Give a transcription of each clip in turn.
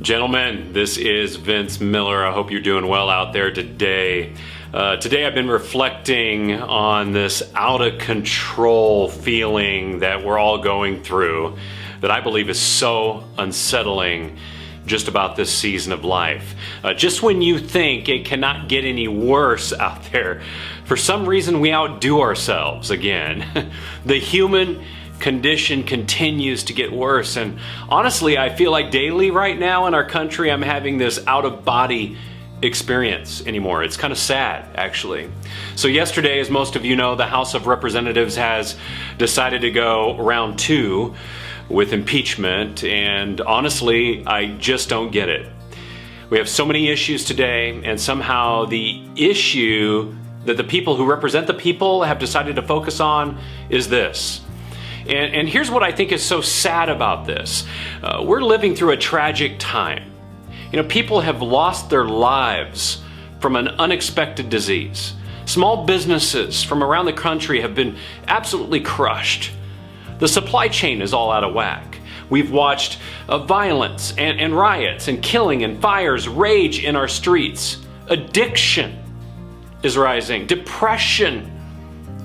Gentlemen, this is Vince Miller. I hope you're doing well out there today. Today I've been reflecting on this out of control feeling that we're all going through that I believe is so unsettling just about this season of life. Just when you think it cannot get any worse out there, for some reason we outdo ourselves again. The human condition continues to get worse, and honestly I feel like daily right now in our country I'm having this out-of-body experience anymore. It's kind of sad, actually. So yesterday, as most of you know, the House of Representatives has decided to go round 2 with impeachment, and honestly I just don't get it. We have so many issues today, and somehow the issue that the people who represent the people have decided to focus on is this. And here's what I think is so sad about this. We're living through a tragic time. You know, people have lost their lives from an unexpected disease. Small businesses from around the country have been absolutely crushed. The supply chain is all out of whack. We've watched violence and riots and killing and fires rage in our streets. Addiction is rising. Depression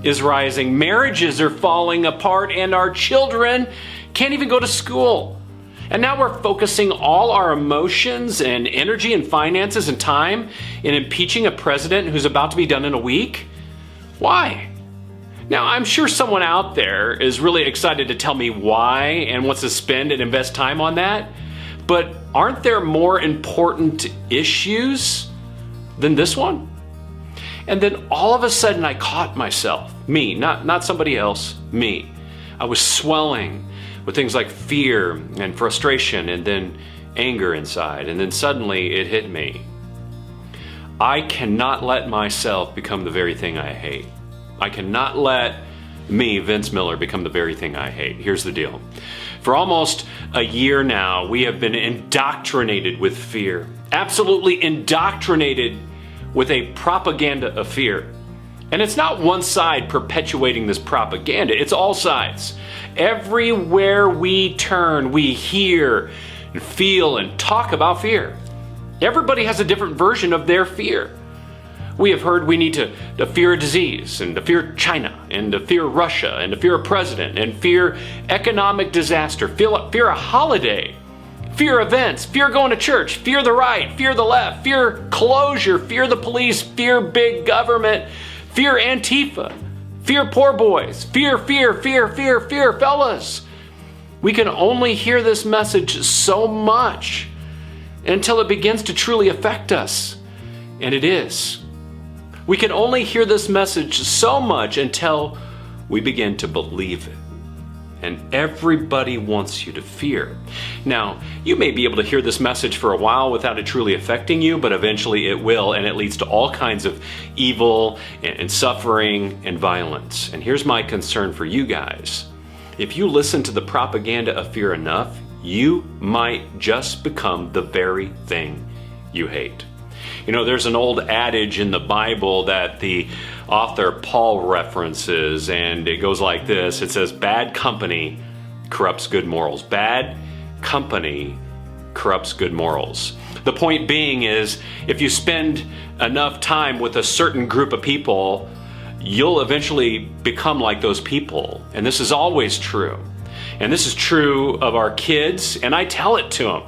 is rising. Marriages are falling apart, and our children can't even go to school. And now we're focusing all our emotions and energy and finances and time in impeaching a president who's about to be done in a week? Why? Now, I'm sure someone out there is really excited to tell me why and wants to spend and invest time on that. But aren't there more important issues than this one? And then all of a sudden I caught myself, me, not somebody else, me. I was swelling with things like fear and frustration and then anger inside. And then suddenly it hit me. I cannot let myself become the very thing I hate. I cannot let me, Vince Miller, become the very thing I hate. Here's the deal. For almost a year now, we have been indoctrinated with fear. Absolutely indoctrinated with a propaganda of fear. And it's not one side perpetuating this propaganda, it's all sides. Everywhere we turn, we hear and feel and talk about fear. Everybody has a different version of their fear. We have heard we need to fear a disease, and to fear China, and to fear Russia, and to fear a president, and fear economic disaster, fear a holiday, fear events, fear going to church, fear the right, fear the left, fear closure, fear the police, fear big government, fear Antifa, fear poor boys, fear, fellas. We can only hear this message so much until it begins to truly affect us. And it is. We can only hear this message so much until we begin to believe it. And everybody wants you to fear. Now, you may be able to hear this message for a while without it truly affecting you, but eventually it will, and it leads to all kinds of evil and suffering and violence. And here's my concern for you guys. If you listen to the propaganda of fear enough, you might just become the very thing you hate. You know, there's an old adage in the Bible that the author Paul references, and it goes like this. It says, bad company corrupts good morals. Bad company corrupts good morals. The point being is, if you spend enough time with a certain group of people, you'll eventually become like those people. And this is always true. And this is true of our kids, and I tell it to them.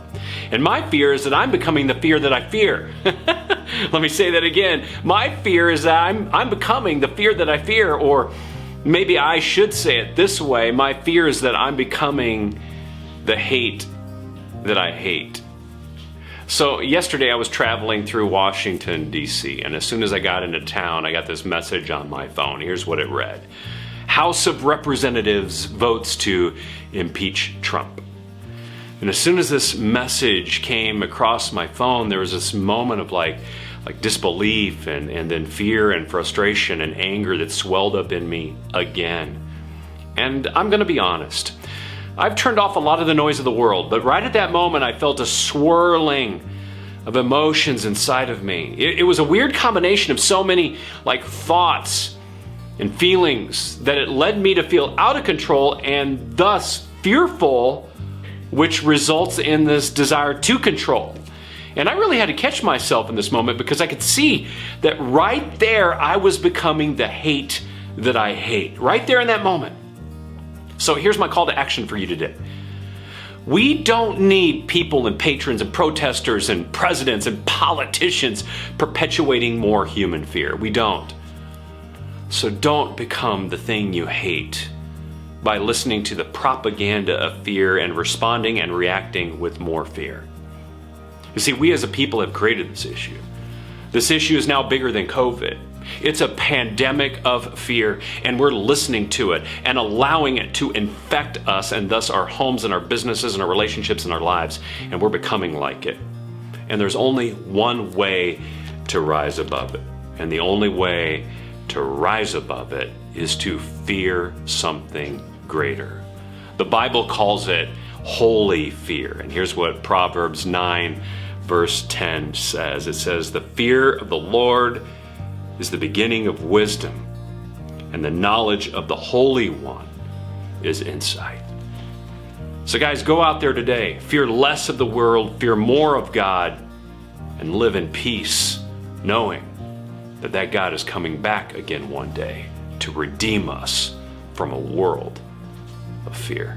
And my fear is that I'm becoming the fear that I fear. Let me say that again. My fear is that I'm becoming the fear that I fear, or maybe I should say it this way. My fear is that I'm becoming the hate that I hate. So yesterday I was traveling through Washington, D.C., and as soon as I got into town, I got this message on my phone. Here's what it read. House of Representatives votes to impeach Trump. And as soon as this message came across my phone, there was this moment of like disbelief and then fear and frustration and anger that swelled up in me again. And I'm going to be honest. I've turned off a lot of the noise of the world, but right at that moment I felt a swirling of emotions inside of me. It was a weird combination of so many thoughts and feelings that it led me to feel out of control and thus fearful which results in this desire to control. And I really had to catch myself in this moment because I could see that right there I was becoming the hate that I hate, right there in that moment. So here's my call to action for you today. We don't need people and patrons and protesters and presidents and politicians perpetuating more human fear. We don't. So don't become the thing you hate by listening to the propaganda of fear and responding and reacting with more fear. You see, we as a people have created this issue. This issue is now bigger than COVID. It's a pandemic of fear, and we're listening to it and allowing it to infect us and thus our homes and our businesses and our relationships and our lives, and we're becoming like it. And there's only one way to rise above it, and the only way to rise above it is to fear something greater. The Bible calls it holy fear, and here's what Proverbs 9 verse 10 says. It says, "The fear of the Lord is the beginning of wisdom, and the knowledge of the Holy One is insight." So guys, go out there today, fear less of the world, fear more of God, and live in peace, knowing that God is coming back again one day to redeem us from a world of fear.